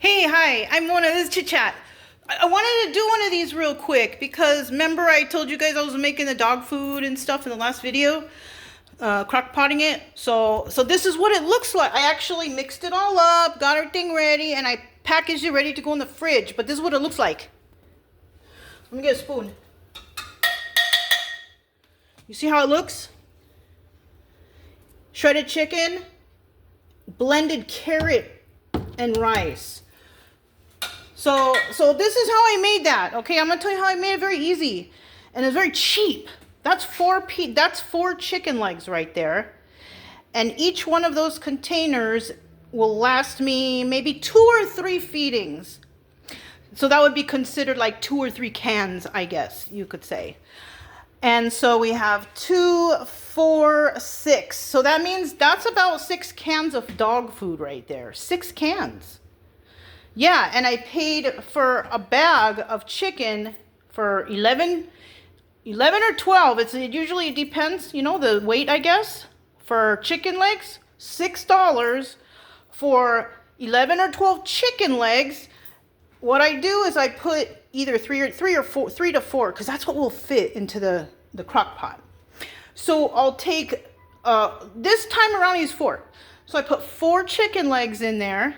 Hey, hi, I'm Mona. This is Chit Chat. I wanted to do one of these real quick because remember I told you guys I was making the dog food and stuff in the last video, crock potting it. So this is what it looks like. I actually mixed it all up, got everything ready, and I packaged it ready to go in the fridge. But this is what it looks like. Let me get a spoon. You see how it looks? Shredded chicken, blended carrot, and rice. So this is how I made that. Okay, I'm gonna tell you how I made it very easy, and it's very cheap. That's four chicken legs right there, and each one of those containers will last me maybe 2 or 3 feedings. So that would be considered like 2 or 3 cans, I guess you could say. And so we have 2, 4, 6. So that means that's about 6 cans of dog food right there. 6 cans. Yeah, and I paid for a bag of chicken for 11 or 12. It usually depends, you know, the weight, I guess, for chicken legs. $6 for 11 or 12 chicken legs. What I do is I put either 3 to 4, because that's what will fit into the crock pot. So I'll take, this time around I use 4. So I put 4 chicken legs in there.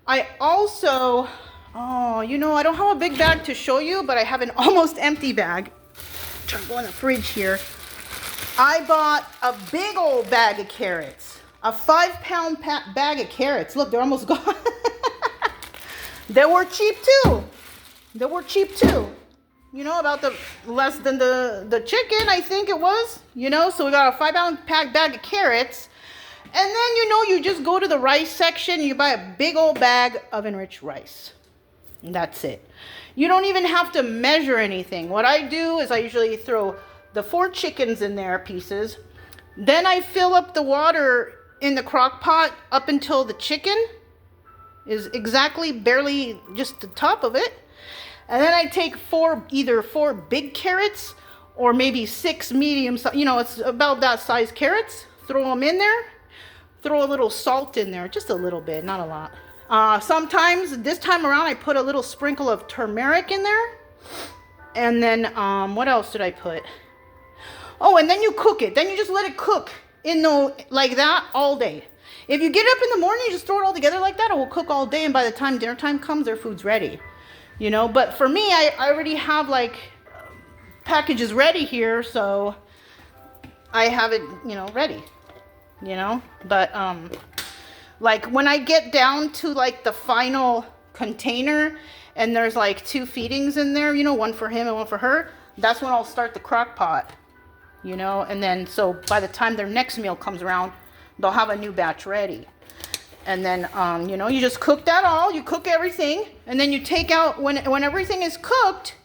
I also, I don't have a big bag to show you, but I have an almost empty bag. Try to go in the fridge here. I bought a big old bag of carrots, a 5-pound bag of carrots. Look, they're almost gone. They were cheap too. You know, about the less than the chicken, I think it was. You know, so we got a 5-pound bag of carrots. And then, you just go to the rice section and you buy a big old bag of enriched rice. And that's it. You don't even have to measure anything. What I do is I usually throw the 4 chickens in there, pieces. Then I fill up the water in the crock pot up until the chicken is exactly barely just the top of it. And then I take either 4 big carrots or maybe 6 medium, it's about that size carrots. Throw them in there. Throw a little salt in there, just a little bit, not a lot. Sometimes, this time around, I put a little sprinkle of turmeric in there. And then, what else did I put? Oh, and then you cook it. Then you just let it cook like that all day. If you get up in the morning, you just throw it all together like that, it will cook all day. And by the time dinner time comes, their food's ready. But for me, I already have packages ready here, so I have it, ready. But when I get down to the final container and there's 2 feedings in there, one for him and one for her, that's when I'll start the crock pot, and then so by the time their next meal comes around, they'll have a new batch ready. And then you just cook that all, you cook everything, and then you take out, when everything is cooked,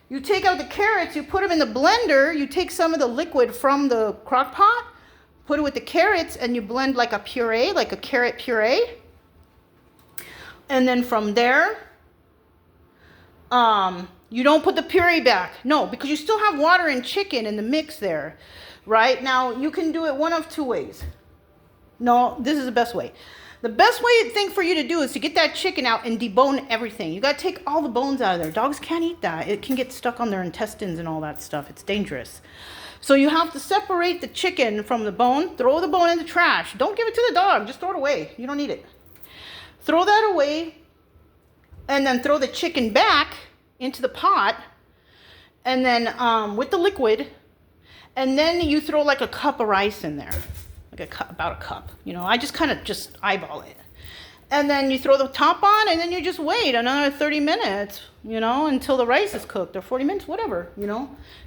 you take out the carrots, you put them in the blender, you take some of the liquid from the crock pot, put it with the carrots, and you blend like a puree, like a carrot puree. And then from there, you don't put the puree back. No, because you still have water and chicken in the mix there, right? Now, you can do it one of 2 ways. No, this is the best way. The best thing for you to do is to get that chicken out and debone everything. You got to take all the bones out of there. Dogs can't eat that. It can get stuck on their intestines and all that stuff. It's dangerous. So you have to separate the chicken from the bone. Throw the bone in the trash. Don't give it to the dog. Just throw it away. You don't need it. Throw that away. And then throw the chicken back into the pot. And then with the liquid. And then you throw a cup of rice in there. About a cup. I just kind of just eyeball it. And then you throw the top on, and then you just wait another 30 minutes, until the rice is cooked, or 40 minutes, whatever,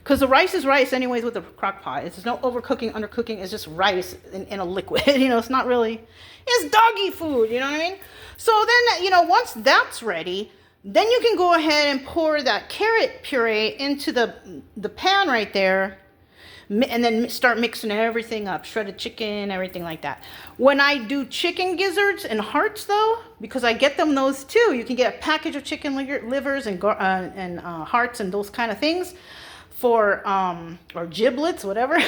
Because the rice is rice anyways with the crock pot. It's no overcooking, undercooking. It's just rice in a liquid, it's not really, it's doggy food, you know what I mean? So then, once that's ready, then you can go ahead and pour that carrot puree into the pan right there. And then start mixing everything up, shredded chicken, everything like that. When I do chicken gizzards and hearts, though, because I get them those too, you can get a package of chicken livers and hearts and those kind of things for or giblets, whatever.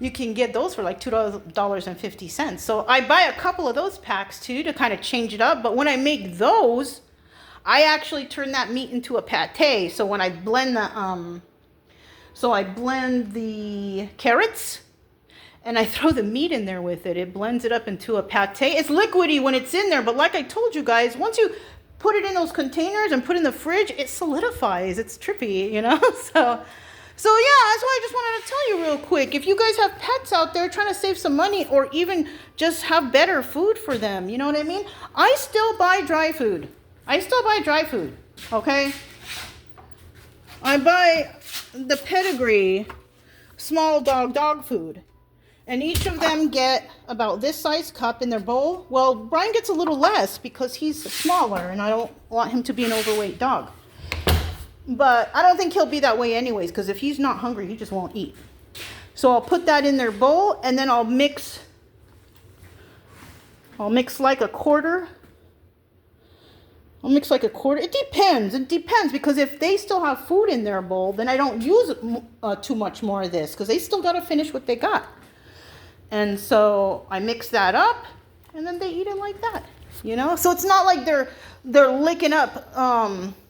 you can get those for like $2.50. So I buy a couple of those packs too to kind of change it up. But when I make those, I actually turn that meat into a pate. So when I blend the carrots and I throw the meat in there with it, it blends it up into a pate. It's liquidy when it's in there, but like I told you guys, once you put it in those containers and put it in the fridge, it solidifies. It's trippy, you know? So yeah, that's why I just wanted to tell you real quick. If you guys have pets out there trying to save some money or even just have better food for them, you know what I mean? I still buy dry food. Okay? I buy the Pedigree small dog food. And each of them get about this size cup in their bowl. Well, Brian gets a little less because he's smaller and I don't want him to be an overweight dog. But I don't think he'll be that way anyways, because if he's not hungry, he just won't eat. So I'll put that in their bowl and then I'll mix like a quarter. It depends because if they still have food in their bowl, then I don't use too much more of this because they still got to finish what they got. And so I mix that up and then they eat it like that, you know? So it's not like they're licking up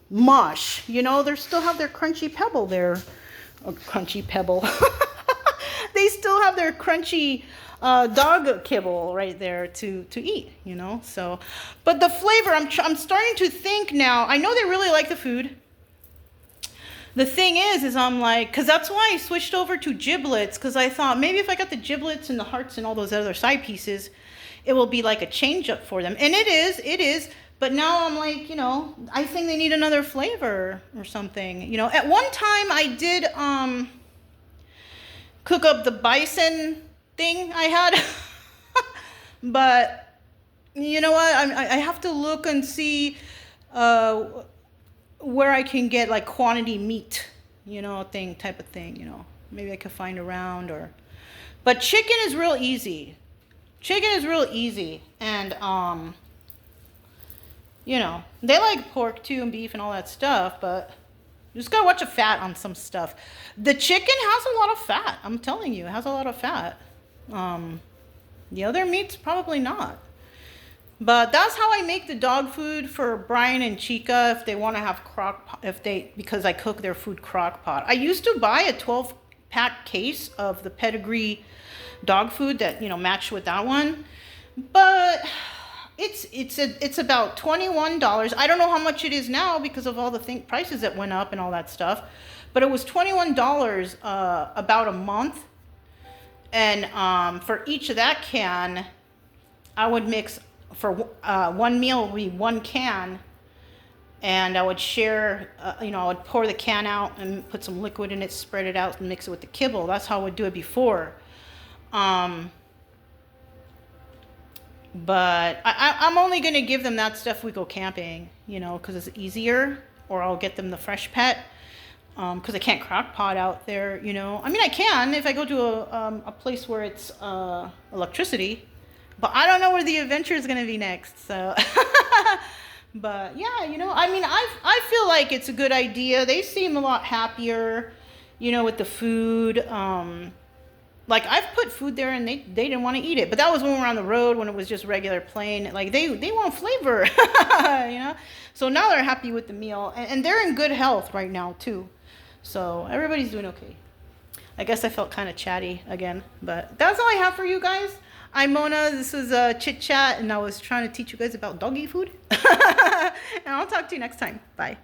mush, you know? They still have their crunchy pebble there. Oh, crunchy pebble. They still have their crunchy dog kibble right there to eat, you know? So, but the flavor, I'm starting to think now, I know they really like the food. The thing is I'm like, because that's why I switched over to giblets, because I thought maybe if I got the giblets and the hearts and all those other side pieces, it will be like a change up for them. And it is. But now I'm like, you know, I think they need another flavor or something. You know, at one time I did cook up the bison thing I had. But you know what? I have to look and see where I can get like quantity meat, you know, type of thing, you know. Maybe I could find around but chicken is real easy. And you know, they like pork too and beef and all that stuff, but you just gotta watch the fat on some stuff. The chicken has a lot of fat. I'm telling you, it has a lot of fat. The other meats probably not. But that's how I make the dog food for Brian and Chica if they want to have because I cook their food crock pot. I used to buy a 12-pack case of the Pedigree dog food that, you know, matched with that one. But it's about $21. I don't know how much it is now because of all the prices that went up and all that stuff. But it was $21 about a month. And for each of that can, I would mix. For one meal would be one can, and I would share, you know, I would pour the can out and put some liquid in it, spread it out, and mix it with the kibble. That's how I would do it before. But I'm only going to give them that stuff if we go camping, you know, because it's easier, or I'll get them the fresh pet, because I can't crock pot out there, you know. I mean, I can if I go to a place where it's electricity. But I don't know where the adventure is going to be next, so. But yeah, you know, I mean, I feel like it's a good idea. They seem a lot happier, you know, with the food. Like I've put food there and they didn't want to eat it, but that was when we were on the road, when it was just regular plain. Like they want flavor, you know. So now they're happy with the meal, and they're in good health right now too. So everybody's doing okay. I guess I felt kind of chatty again, but that's all I have for you guys. I'm Mona, this is Chit Chat, and I was trying to teach you guys about doggy food. And I'll talk to you next time. Bye.